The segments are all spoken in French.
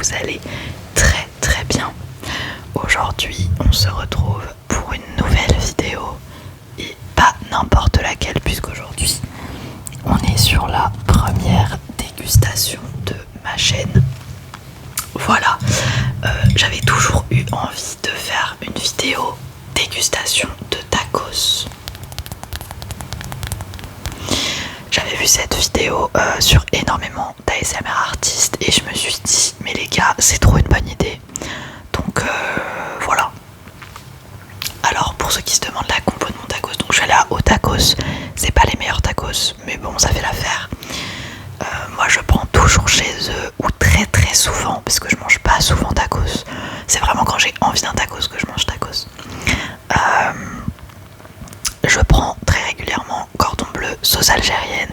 vous allez très très bien. Aujourd'hui on se retrouve pour une nouvelle vidéo et pas n'importe laquelle, puisqu'aujourd'hui on est sur la première dégustation de ma chaîne. Voilà, j'avais toujours eu envie de faire une vidéo dégustation de tacos. J'avais vu cette vidéo sur énormément d'ASMR artistes et je me suis dit mais les gars, c'est trop une bonne idée. Donc voilà. Alors pour ceux qui se demandent la compo de mon tacos, donc je suis allée à Au Tacos. C'est pas les meilleurs tacos mais bon, ça fait l'affaire. Moi je prends toujours chez eux, ou très très souvent, parce que je mange pas souvent tacos. C'est vraiment quand j'ai envie d'un tacos que je mange tacos. Je prends très régulièrement cordon bleu, sauce algérienne.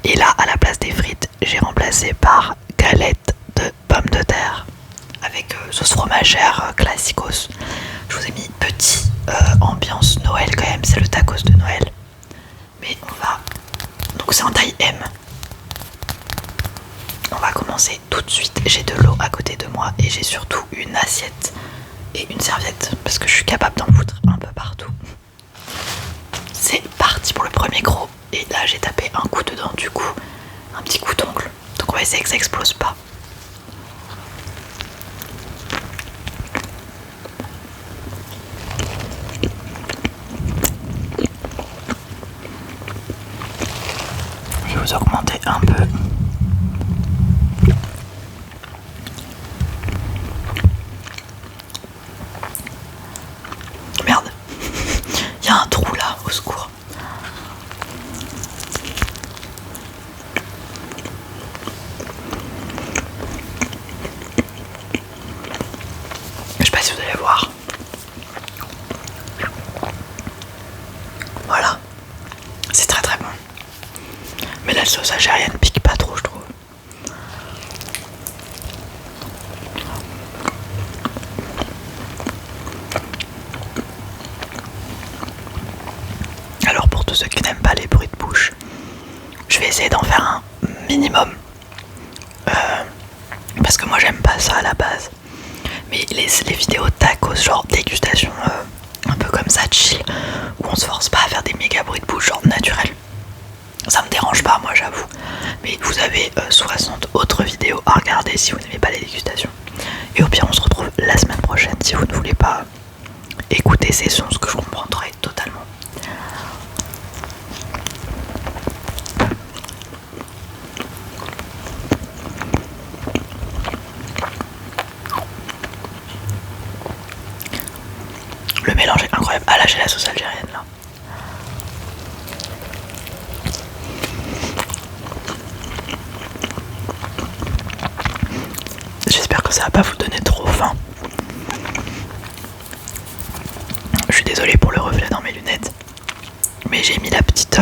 Et là, à la place des frites, j'ai remplacé par galette de pommes de terre avec sauce fromagère classicos. Je vous ai mis petit ambiance Noël quand même, c'est le tacos de Noël. Mais on va... Donc c'est en taille M. On va commencer tout de suite. J'ai de l'eau à côté de moi et j'ai surtout une assiette et une serviette parce que je suis capable d'en foutre un peu partout. C'est parti pour le premier gros. Et là j'ai tapé un coup dedans, du coup un petit coup d'ongle. Donc on va essayer que ça explose pas. Je vais vous augmenter un peu. Merde, il y a un trou là, au secours. Je sais pas si vous allez voir. Voilà, c'est très très bon. Mais la sauce algérienne pique pas trop, je trouve. Alors pour tous ceux qui n'aiment pas les bruits de bouche, je vais essayer d'en faire un minimum. Parce que moi j'aime pas ça à la base. Mais les vidéos tacos, genre dégustation un peu comme ça, chill, où on se force pas à faire des méga bruits de bouche, genre naturel, ça me dérange pas, moi j'avoue. Mais vous avez 60 autres vidéos à regarder si vous n'aimez pas les dégustations. Et au pire on se retrouve la semaine prochaine si vous ne voulez pas écouter ces sons, ce que je comprendrai totalement. Le mélange est incroyable. Ah là j'ai la sauce algérienne là. J'espère que ça va pas vous donner trop faim. Je suis désolée pour le reflet dans mes lunettes. Mais j'ai mis la petite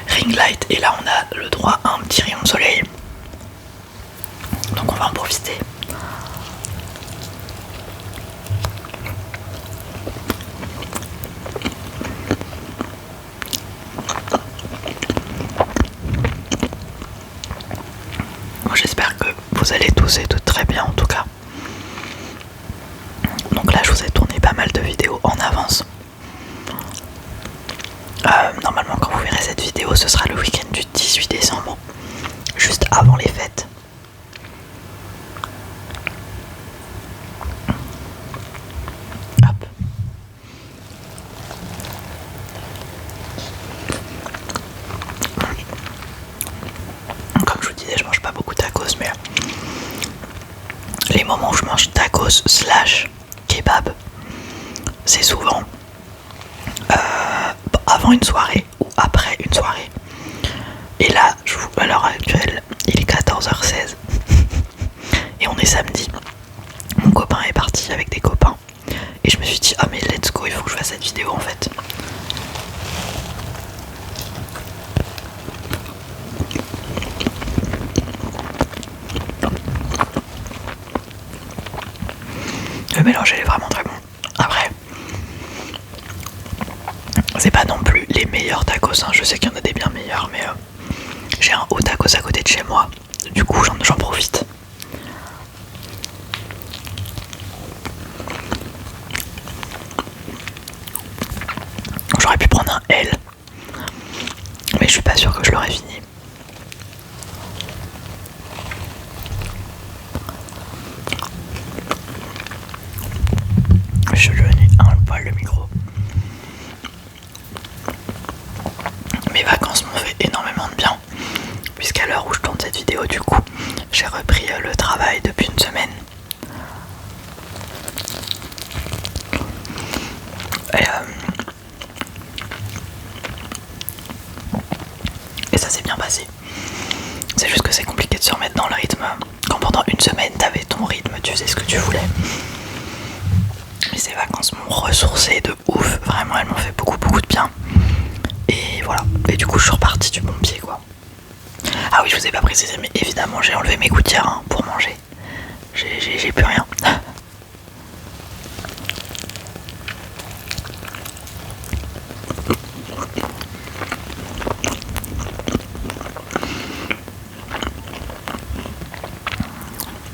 ring light et là on a le droit à un petit rayon de soleil. Donc on va en profiter. Moi j'espère que vous allez tous et toutes très bien en tout cas. Donc là je vous ai tourné pas mal de vidéos en avance. Normalement quand vous verrez cette vidéo ce sera le week-end du 18 décembre, juste avant les fêtes. Hop. Comme je vous disais, je mange pas beaucoup de tacos, mais les moments où je mange tacos slash kebab, c'est souvent avant une soirée ou après une soirée. Et là, à l'heure actuelle, il est 14h16 et on est samedi. Mon copain est parti avec des copains et je me suis dit ah mais let's go, il faut que je fasse cette vidéo en fait. Le mélange il est vraiment très bon. Après, c'est pas non plus les meilleurs tacos, hein. Je sais qu'il y en a des bien meilleurs, mais j'ai un Au Tacos à côté de chez moi. Du coup j'en profite. J'aurais pu prendre un L, mais je suis pas sûre que je l'aurais fini. Je lui ai un poil le micro. Mes vacances m'ont fait énormément de bien, puisqu'à l'heure où je tourne cette vidéo, du coup, j'ai repris le travail depuis une semaine. Et ça s'est bien passé. C'est juste que c'est compliqué de se remettre dans le rythme. Quand pendant une semaine t'avais ton rythme, tu faisais ce que tu voulais. Mais ces vacances m'ont ressourcé de ouf. Vraiment, elles m'ont fait beaucoup de bien. Et voilà. Et du coup, je suis reparti du bon pied, quoi. Ah oui, je vous ai pas précisé, mais évidemment, j'ai enlevé mes gouttières hein, pour manger. J'ai plus rien.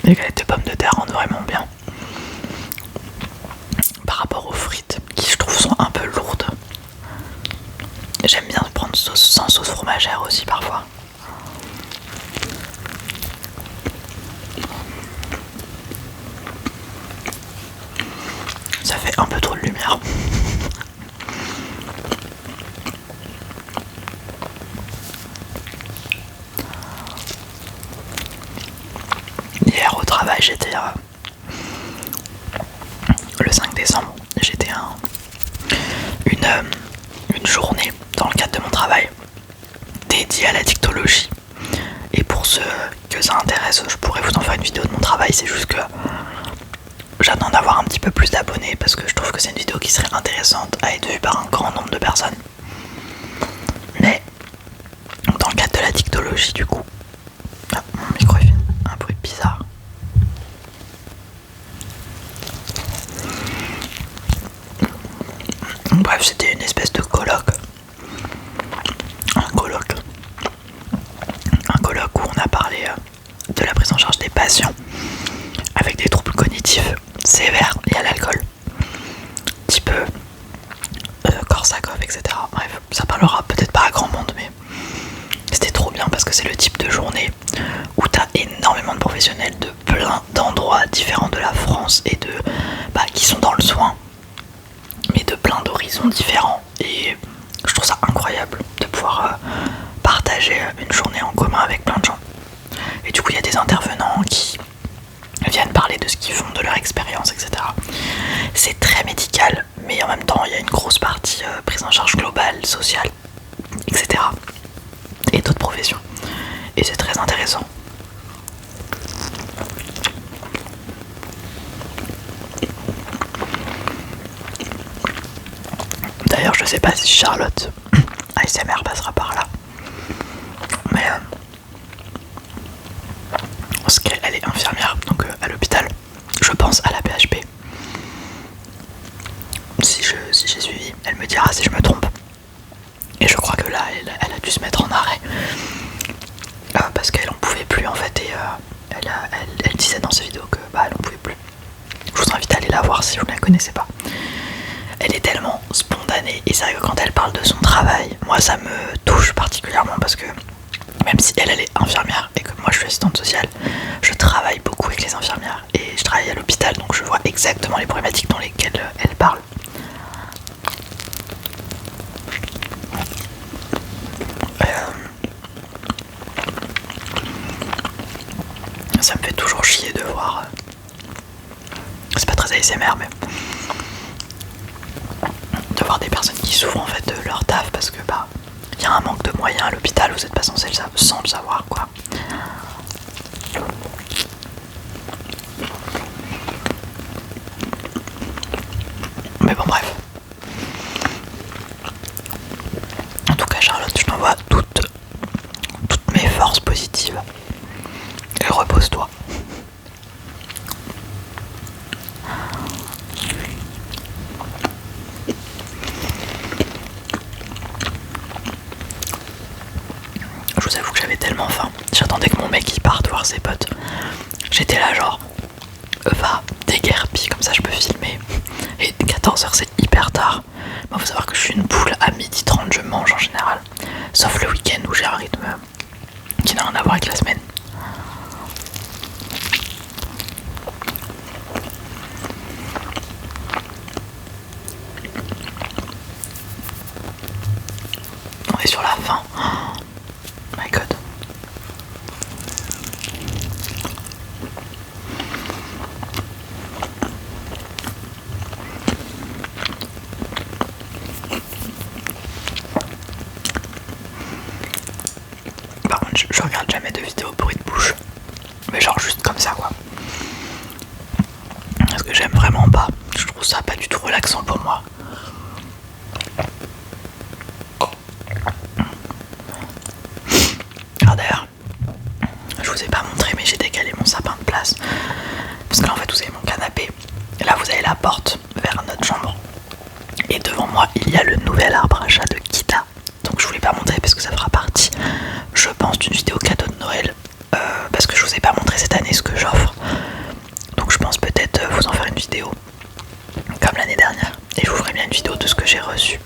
Les galettes de pommes de terre rendent vraiment bien. Par rapport aux frites, qui je trouve sont un peu lourdes. J'aime bien prendre sauce sans sauce fromagère aussi parfois. Ça fait un peu trop de lumière. Hier au travail, j'étais le 5 décembre, j'étais une journée dans le cadre de mon travail dédiée à la dictologie. Et pour ceux que ça intéresse, je pourrais vous en faire une vidéo de mon travail. C'est juste que j'attends d'avoir un petit peu plus d'abonnés parce que je trouve que c'est une vidéo qui serait intéressante à être vue par un grand nombre de personnes. Mais dans le cadre de la dictologie, du coup, mon micro fait un bruit bizarre. Bref, c'était une espèce de colloque. Un colloque où on a parlé de la prise en charge des patients avec des troubles cognitifs sévères liés à l'alcool, type Korsakoff, etc. Bref, ça parlera peut-être pas à grand monde, mais c'était trop bien parce que c'est le type de journée où t'as énormément de professionnels de plein d'endroits différents de la France et qui sont dans le soin, mais de plein d'horizons différents. Et je trouve ça incroyable de pouvoir partager une journée en commun avec plein de gens. Et du coup, il y a des intervenants qui viennent parler de ce qu'ils font, de leur expérience, etc. C'est très médical, mais en même temps, il y a une grosse partie prise en charge globale, sociale, etc. Et d'autres professions. Et c'est très intéressant. D'ailleurs, je sais pas si Charlotte ASMR passera par là. Mais parce qu'elle est infirmière, donc à l'hôpital. Je pense à la PHP. Si j'ai suivi, elle me dira si je me trompe. Et je crois que là, elle a dû se mettre en arrêt. Parce qu'elle en pouvait plus en fait. Et elle disait dans ses vidéos que elle en pouvait plus. Je vous invite à aller la voir si vous ne la connaissez pas. Elle est tellement spontanée. Et c'est vrai que quand elle parle de son travail, moi ça me touche particulièrement parce que même si elle est infirmière et que moi je suis assistante sociale, je travaille beaucoup avec les infirmières et je travaille à l'hôpital, donc je vois exactement les problématiques dans lesquelles elle parle. Ça me fait toujours chier de voir. C'est pas très ASMR, mais de voir des personnes qui souffrent en fait de leur taf parce que y a un manque de moyens à l'hôpital, vous n'êtes pas censé sans le savoir quoi. Mais bon bref. En tout cas Charlotte, je t'envoie toutes mes forces positives. Et repose-toi. Je vous avoue que j'avais tellement faim. J'attendais que mon mec il parte voir ses potes. J'étais là genre va déguerpis comme ça je peux filmer. Et 14h c'est hyper tard. Bon, faut savoir que je suis une poule à est sur la fin. Oh my god. Par contre, je regarde jamais de vidéos bruit de bouche. Mais genre juste comme ça quoi. Parce que j'aime vraiment pas. Je trouve ça pas du tout relaxant pour moi. Alors d'ailleurs, je vous ai pas montré mais j'ai décalé mon sapin de place. Parce que là en fait vous avez mon canapé. Et là vous avez la porte vers notre chambre. Et devant moi il y a le nouvel arbre à chat de Kita. Donc je voulais pas montrer parce que ça fera partie, je pense, d'une vidéo cadeau de Noël. Parce que je vous ai pas montré cette année ce que j'offre. Donc je pense peut-être vous en faire une vidéo comme l'année dernière. Et je vous ferai bien une vidéo de ce que j'ai reçu.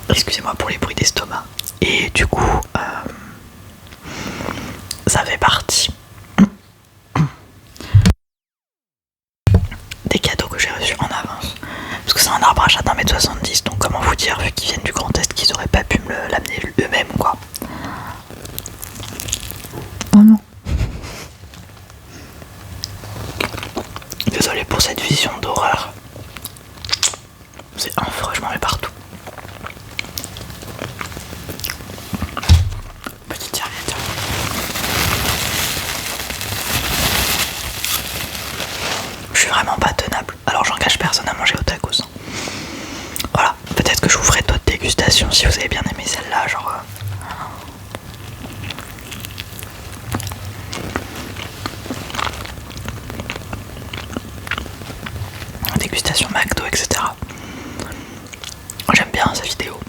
Excusez-moi pour les bruits d'estomac. Et du coup, ça fait partie des cadeaux que j'ai reçus en avance. Parce que c'est un arbre à chat d'1m70. Donc comment vous dire, vu qu'ils viennent du Grand Est, qu'ils auraient pas pu me l'amener eux-mêmes quoi. Oh non. Désolé pour cette vision d'horreur. C'est affreux, je m'en mets partout. Petite serviette. Je suis vraiment pas tenable. Alors j'engage personne à manger au tacos. Voilà, peut-être que je vous ferai d'autres dégustations si vous avez bien aimé celle-là, genre... Dégustation McDo, etc. J'aime bien ces vidéos.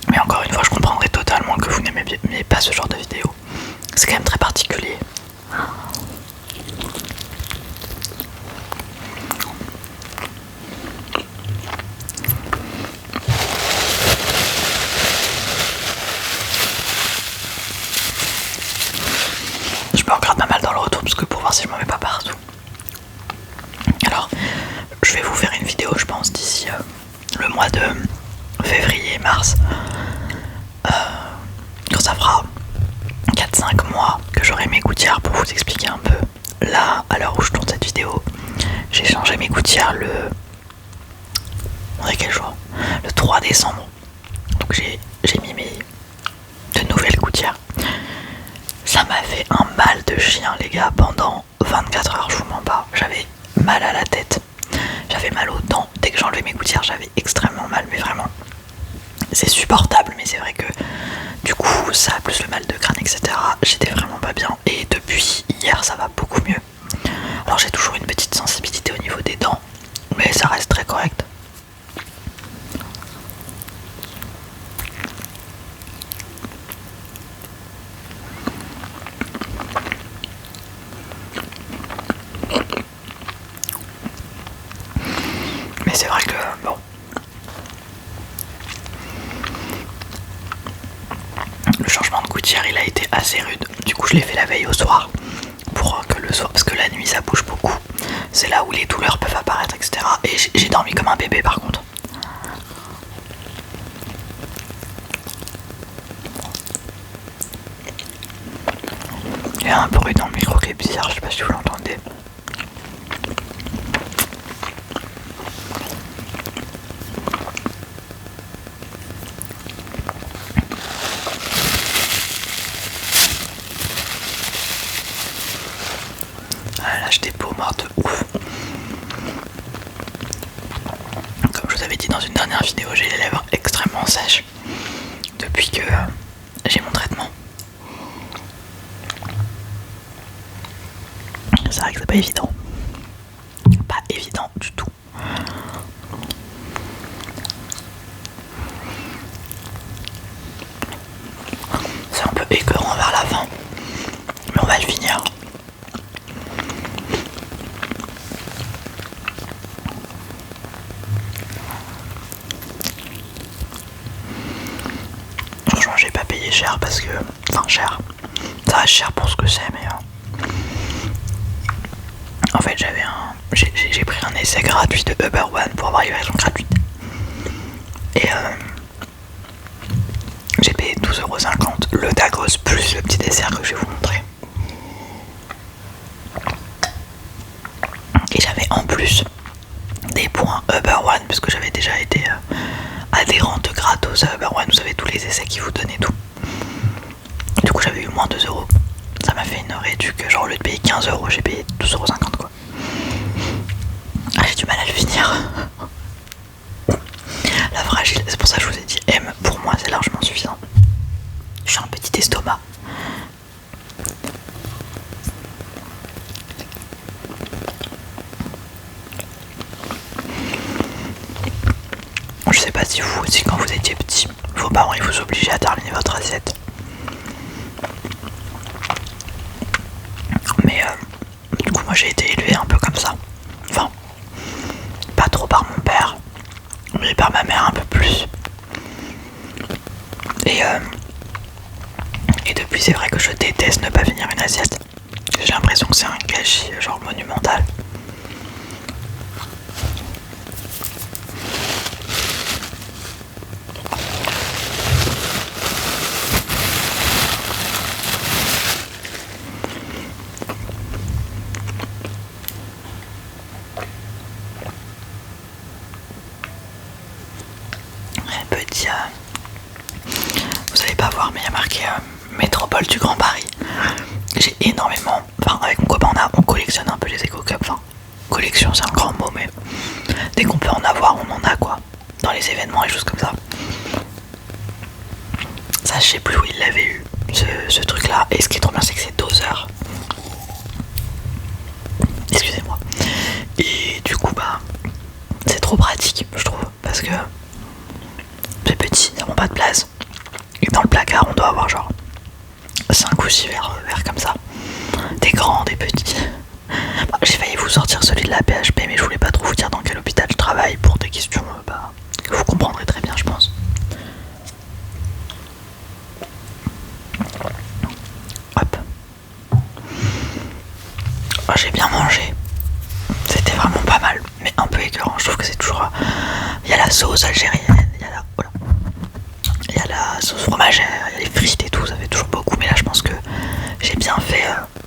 Mais encore une fois, je comprendrai totalement que vous n'aimez pas ce genre de vidéo. C'est quand même très particulier. Je me regarde pas mal dans le retour parce que pour voir si je m'en mets pas partout. Alors, je vais vous faire une vidéo, je pense, d'ici le mois de février-mars. Quand ça fera 4-5 mois que j'aurai mes gouttières pour vous expliquer un peu. Là, à l'heure où je tourne cette vidéo, j'ai changé mes gouttières on est quel jour? Le 3 décembre. Donc j'ai mis de nouvelles gouttières. Ça m'a fait un mal de chien les gars pendant 24 heures, je vous mens pas. J'avais mal à la tête, j'avais mal aux dents. Dès que j'enlevais mes gouttières j'avais extrêmement mal, mais vraiment c'est supportable. Mais c'est vrai que du coup ça plus le mal de crâne etc, j'étais vraiment pas bien. Et depuis hier ça va beaucoup mieux. Alors j'ai toujours une petite sensibilité au niveau des dents, mais ça reste très correct. Mais c'est vrai que bon, le changement de gouttière il a été assez rude. Du coup je l'ai fait la veille au soir pour que le soir, parce que la nuit ça bouge beaucoup, c'est là où les douleurs peuvent apparaître etc. Et j'ai dormi comme un bébé par contre. Il y a un bruit dans le micro qui est bizarre, je sais pas si vous l'entendez. Ah là, j'ai des peaux mortes de ouf. Comme je vous avais dit dans une dernière vidéo, j'ai les lèvres extrêmement sèches depuis que j'ai mon traitement. C'est vrai que c'est pas évident. Pas évident du tout. C'est un peu écœurant vers la fin, mais on va le finir. Franchement j'ai pas payé cher parce que... Enfin cher. Ça reste cher pour ce que c'est, mais... En fait j'ai pris un essai gratuit de Uber One pour avoir livraison gratuite. Et J'ai payé 12,50 € le tacos plus le petit dessert que je vais vous montrer. Et j'avais en plus des points Uber One parce que j'avais déjà été adhérente gratos à Uber One. Vous savez, tous les essais qu'ils vous donnent et tout. Du coup j'avais eu moins 2 €. Ça m'a fait une réduc, genre au lieu de payer 15 €, j'ai payé 12,50 € quoi. Ah, j'ai du mal à le finir. La fragile, c'est pour ça que je vous ai dit M, pour moi c'est largement suffisant. J'ai un petit estomac. Je sais pas si vous aussi quand vous étiez petit, vos parents ils vous obligeaient à terminer votre assiette. Mais du coup moi j'ai été élevé un peu comme ça. Enfin, pas trop par mon père, mais par ma mère un peu plus. Et depuis c'est vrai que je déteste ne pas finir une assiette. J'ai l'impression que c'est un gâchis genre monumental. Petit, vous allez pas voir mais il y a marqué Métropole du Grand Paris. J'ai énormément, enfin avec mon copain on collectionne un peu les éco-cups, enfin collection c'est un grand mot mais dès qu'on peut en avoir on en a quoi, dans les événements et choses comme ça. Ça je sais plus où il l'avait eu ce truc là, et ce qui est trop bien c'est que c'est doseur. Excusez-moi. Et du coup bah c'est trop pratique je trouve parce que c'est petit, ça prend pas de place. Et dans le placard on doit avoir genre 5 ou 6 verres comme ça. Des grands, des petits. Bah, j'ai failli vous sortir celui de la PHP mais je voulais pas trop vous dire dans quel hôpital je travaille pour des questions que vous comprendrez très bien je pense. Hop. Oh, j'ai bien mangé. C'était vraiment pas mal, mais un peu écœurant. Je trouve que c'est toujours... Il y a la sauce algérienne, il y a la... Voilà. Il y a la sauce fromagère, il y a les frites et tout, ça fait toujours beaucoup. Mais là je pense que j'ai bien fait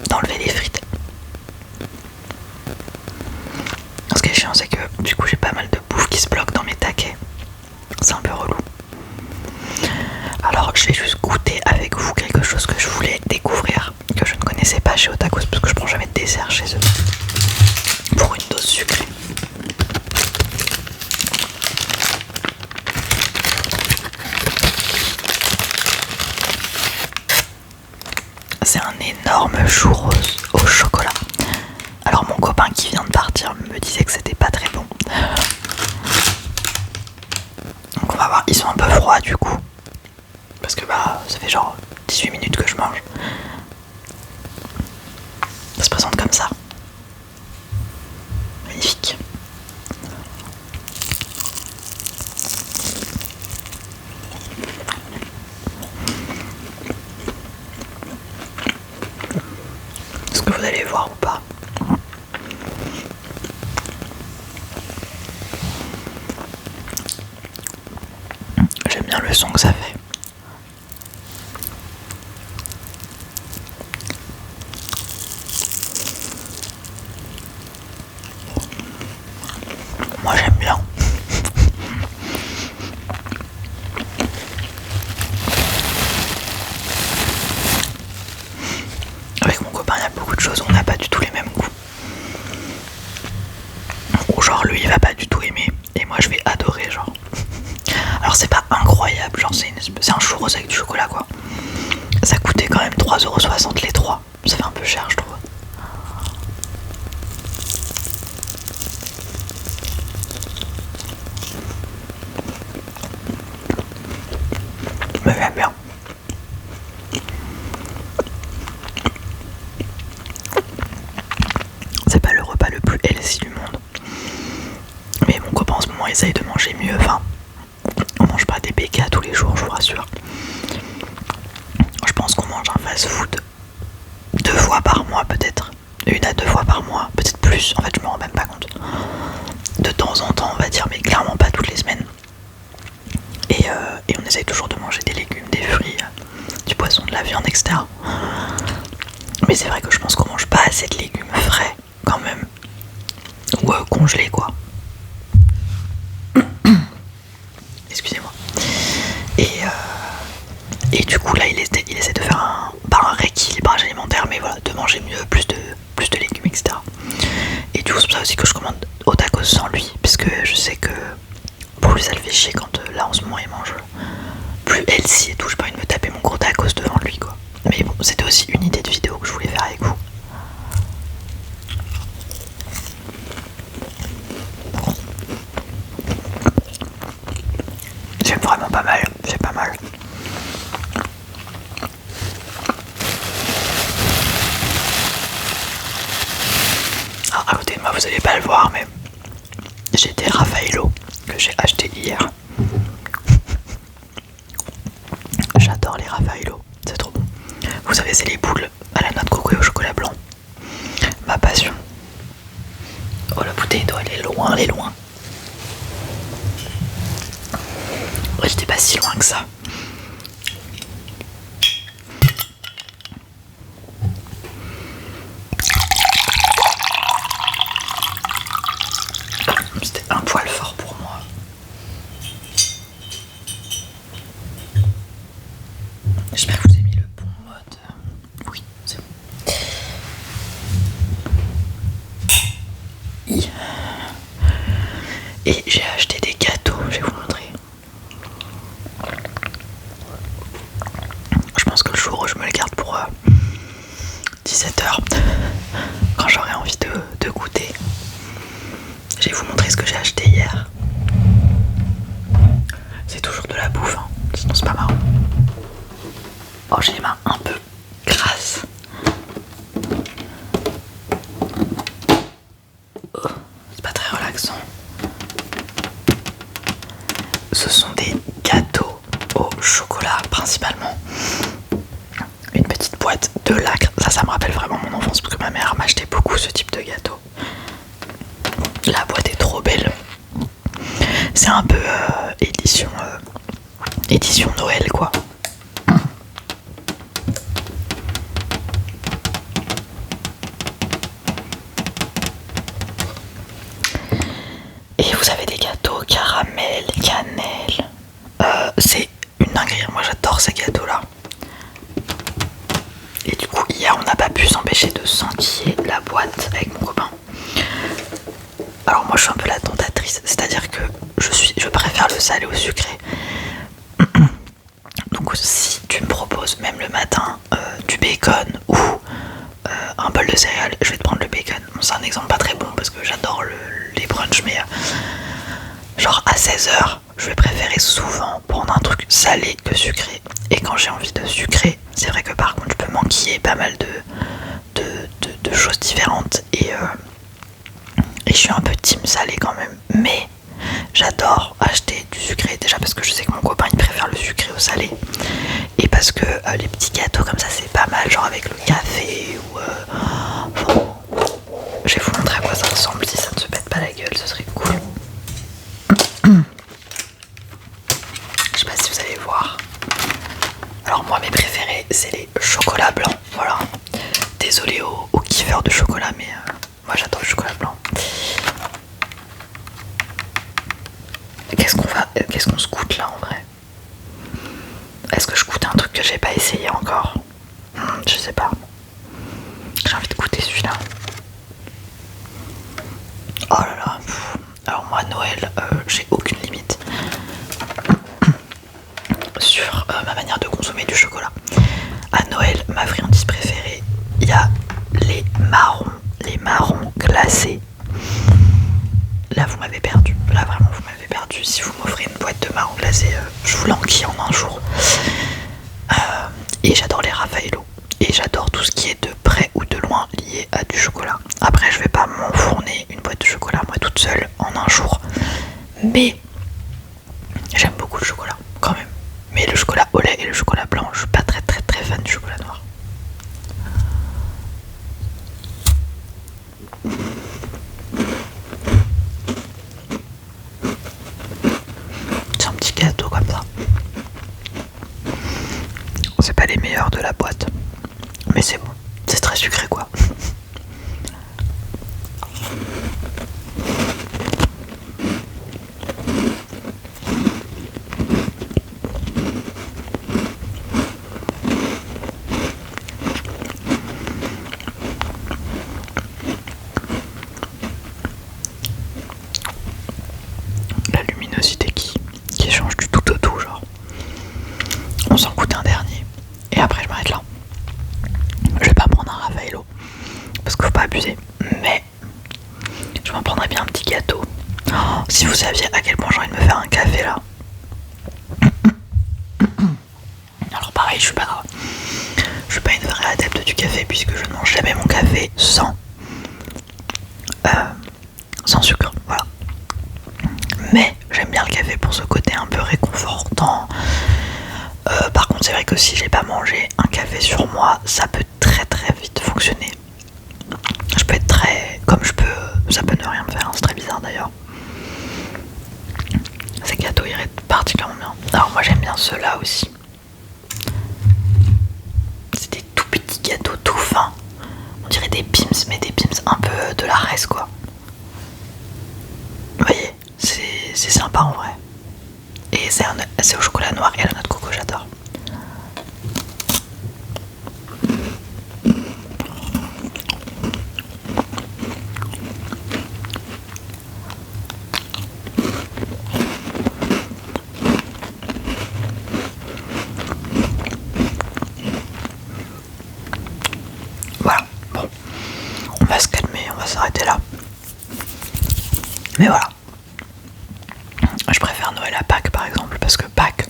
d'enlever les frites. Ce qui est chiant c'est que du coup j'ai pas mal de bouffe qui se bloque dans mes taquets. C'est un peu relou. Alors je vais juste goûter avec vous quelque chose que je voulais découvrir, que je ne connaissais pas chez Otakos, parce que je prends jamais de dessert chez eux. Pour une dose sucrée. C'est un énorme churros au chocolat. Alors mon copain qui vient de partir me disait que c'était pas très bon. Donc on va voir, ils sont un peu froids du coup. Parce que bah ça fait genre 18 minutes que je mange. Ça se présente comme ça. Magnifique. Est-ce que vous allez voir ou pas? J'aime bien le son que ça fait. Moi j'aime bien. Avec mon copain il y a beaucoup de choses, on n'a pas du tout les mêmes goûts. Ou genre lui il va pas du tout aimer et moi je vais adorer genre. Alors c'est pas incroyable, genre c'est un churros avec du chocolat quoi. Ça coûtait quand même 3,60 € les 3. Ça fait un peu cher je trouve. Mais j'aime bien. C'est pas le repas le plus healthy du monde. Mais mon copain en ce moment essaye de manger mieux. Enfin, on mange pas des BK tous les jours, je vous rassure. Je pense qu'on mange un fast food 2 fois par mois peut-être. 1 à 2 fois par mois, peut-être plus. En fait je me rends même pas compte. De temps en temps on va dire, mais clairement pas toutes les semaines. Et on essaye toujours de manger des légumes, des congelé quoi. Excusez-moi. Et du coup là il essaie de faire un rééquilibrage alimentaire, mais voilà, de manger mieux, plus de légumes, etc. Et du coup c'est pour ça aussi que je commande au tacos sans lui, puisque je sais que pour lui ça le fait chier quand là en ce moment il mange plus healthy et tout, j'ai pas envie de me taper mon gros tacos devant lui quoi. Mais bon, c'était aussi une idée de vidéo que je voulais faire avec vous. J'aime vraiment pas mal, c'est pas mal. Ah, à côté de moi vous allez pas le voir, mais j'ai des Raffaello que j'ai acheté hier. J'adore les Raffaello, c'est trop bon. Vous savez, c'est les boules à la noix de coco et au chocolat blanc. Ma passion. Oh, la bouteille d'eau, elle est loin, elle est loin. Ouais, j'étais pas si loin que ça. C'était un poil fort pour moi. J'espère que vous avez mis le bon mode. Oui, c'est bon. Et j'ai acheté des gâteaux, je vais vous montrer. Je pense que le jour où je me le garde pour 17h, quand j'aurai envie de goûter. Je vais vous montrer ce que j'ai acheté hier. C'est toujours de la bouffe, hein. Sinon c'est pas marrant. Oh, j'ai les mains un peu grasses. Oh, c'est pas très relaxant. Ce sont des gâteaux au chocolat principalement. Une petite boîte de lacre. Ça me rappelle vraiment mon enfance parce que ma mère m'achetait beaucoup ce type de gâteau. La boîte est trop belle. C'est un peu édition Noël quoi. Et vous avez des gâteaux caramel, cannelle. C'est une dinguerie, moi j'adore ces gâteaux là. Et du coup hier on n'a pas pu s'empêcher de s'enquiller la boîte avec mon copain. Alors moi je suis un peu la tentatrice, c'est-à-dire que je préfère le salé au sucré. Donc si tu me proposes même le matin du bacon ou un bol de céréales, je vais te prendre le bacon. Bon, c'est un exemple pas très bon parce que j'adore les brunchs, mais genre à 16h, je vais préférer souvent prendre un truc salé que sucré. Et quand j'ai envie de sucré, c'est vrai que par contre je peux manquiller pas mal de choses différentes et je suis un peu team salé quand même. Mais j'adore acheter du sucré, déjà parce que je sais que mon copain il préfère le sucré au salé, et parce que les petits gâteaux comme ça c'est pas mal, genre avec le café ou je vais vous montrer à quoi ça ressemble si ça ne se pète pas la gueule, ce serait cool. Je sais pas si vous allez voir. Alors moi mes préférés c'est les chocolats blancs, voilà. Désolé aux kiffeurs de chocolat, mais moi j'adore le chocolat blanc. Qu'est-ce qu'on se goûte là en vrai? Est-ce que je goûte un truc que j'ai pas essayé encore? Je sais pas. J'ai envie de goûter celui-là. Oh là là. Alors moi Noël, j'ai aucune limite sur ma manière de consommer du chocolat. À Noël, ma friandise préférée, il y a les marrons glacés. Là vous m'avez perdu, là vraiment vous m'avez perdu. Si vous m'offrez une boîte de marrons glacés, je vous l'enquille en un jour. Et j'adore les Raffaello. Et j'adore tout ce qui est de près ou de loin lié à du chocolat. Après je vais pas m'enfourner une boîte de chocolat moi toute seule en un jour. Mais j'aime beaucoup le chocolat quand même. Mais le chocolat au lait et le chocolat blanc, je suis pas très fan du chocolat noir. C'est un petit gâteau comme ça. C'est pas les meilleurs de la boîte, mais c'est bon, c'est très sucré quoi. j'entendrais bien un petit gâteau. Oh, si vous saviez à quel point j'ai envie de me faire un café là. Alors pareil, je suis pas une vraie adepte du café puisque je ne mange jamais mon café sans sucre, voilà. Mais j'aime bien le café pour ce côté un peu réconfortant. Par contre c'est vrai que si j'ai pas mangé un café sur moi, ça peut très très vite fonctionner. Je peux être très... comme je peux... ça peut ne rien me faire, hein, c'est très bizarre d'ailleurs. Ces gâteaux iraient particulièrement bien. Alors moi j'aime bien ceux-là aussi. C'est des tout petits gâteaux tout fins. On dirait des Pim's, mais des Pim's un peu de la reste quoi. Vous voyez, c'est sympa en vrai. Et c'est au chocolat noir et à la noix de coco, j'adore. Voilà, bon, on va se calmer, on va s'arrêter là. Mais voilà. Je préfère Noël à Pâques par exemple, parce que Pâques,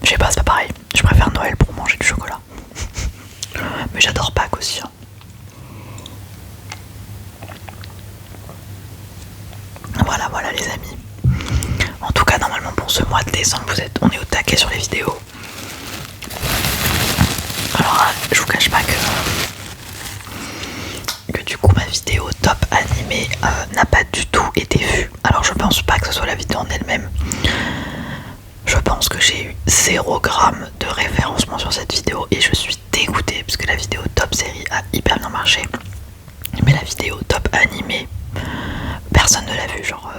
je sais pas, c'est pas pareil. Je préfère Noël pour manger du chocolat. Mais j'adore Pâques aussi. Hein. Voilà les amis. En tout cas, normalement pour ce mois de décembre, on est au taquet sur les vidéos. Alors, je vous cache pas que du coup ma vidéo top animée n'a pas du tout été vue. Alors je pense pas que ce soit la vidéo en elle-même. Je pense que j'ai eu 0 g de référencement sur cette vidéo et je suis dégoûtée parce que la vidéo top série a hyper bien marché. Mais la vidéo top animée, personne ne l'a vue, genre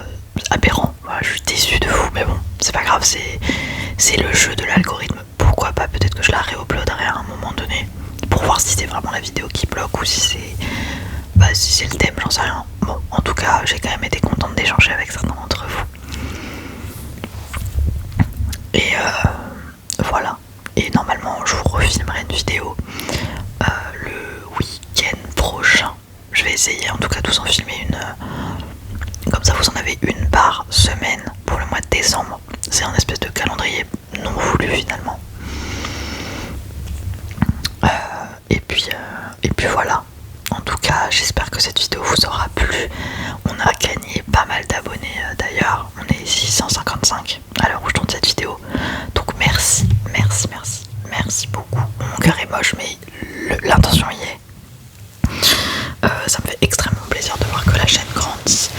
aberrant. Voilà, je suis déçue de vous, mais bon, c'est pas grave, c'est le jeu de l'algorithme. Pourquoi pas, peut-être que je la réuploaderai à un moment donné pour voir si c'est vraiment la vidéo qui bloque ou si c'est le thème, j'en sais rien. Bon, en tout cas, j'ai quand même été contente d'échanger avec certains d'entre vous. Et voilà. Et normalement, je vous refilmerai une vidéo le week-end prochain. Je vais essayer en tout cas de vous en filmer une. Comme ça, vous en avez une par semaine pour le mois de décembre. C'est un espèce de calendrier non voulu finalement. Et puis voilà. En tout cas, j'espère que cette vidéo vous aura plu. On a gagné pas mal d'abonnés d'ailleurs. On est 655 à l'heure où je tourne cette vidéo. Donc merci beaucoup. Mon cœur est moche, mais l'intention y est. Ça me fait extrêmement plaisir de voir que la chaîne grandit.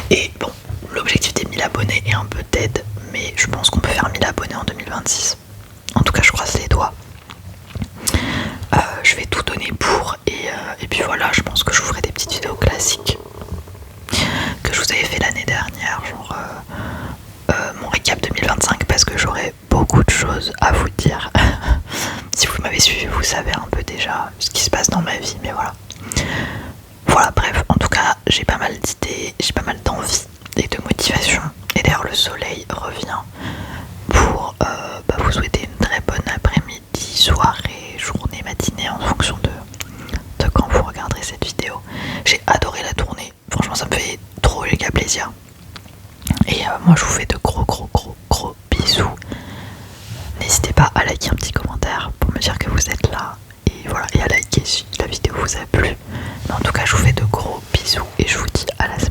Et bon, l'objectif des 1000 abonnés est un peu dead, mais je pense qu'on peut faire 1000 abonnés en 2026. En tout cas, je croise les doigts. Je vais tout donner pour et puis voilà, je pense que je vous ferai des petites vidéos classiques que je vous avais fait l'année dernière, genre mon récap 2025, parce que j'aurai beaucoup de choses à vous dire. Si vous m'avez suivi, vous savez un peu déjà ce qui se passe dans ma vie, mais voilà. Voilà, bref, en tout cas, j'ai pas mal d'idées, j'ai pas mal d'envie et de motivation. Et d'ailleurs, le soleil revient pour vous souhaiter une très bonne après-midi, soirée, journée, matinée en fonction de quand vous regarderez cette vidéo. J'ai adoré la tournée, franchement ça me fait trop méga plaisir. Et moi je vous fais de gros bisous. N'hésitez pas à liker un petit commentaire pour me dire que vous êtes là. Et voilà, et à liker si la vidéo vous a plu. Mais en tout cas je vous fais de gros bisous et je vous dis à la semaine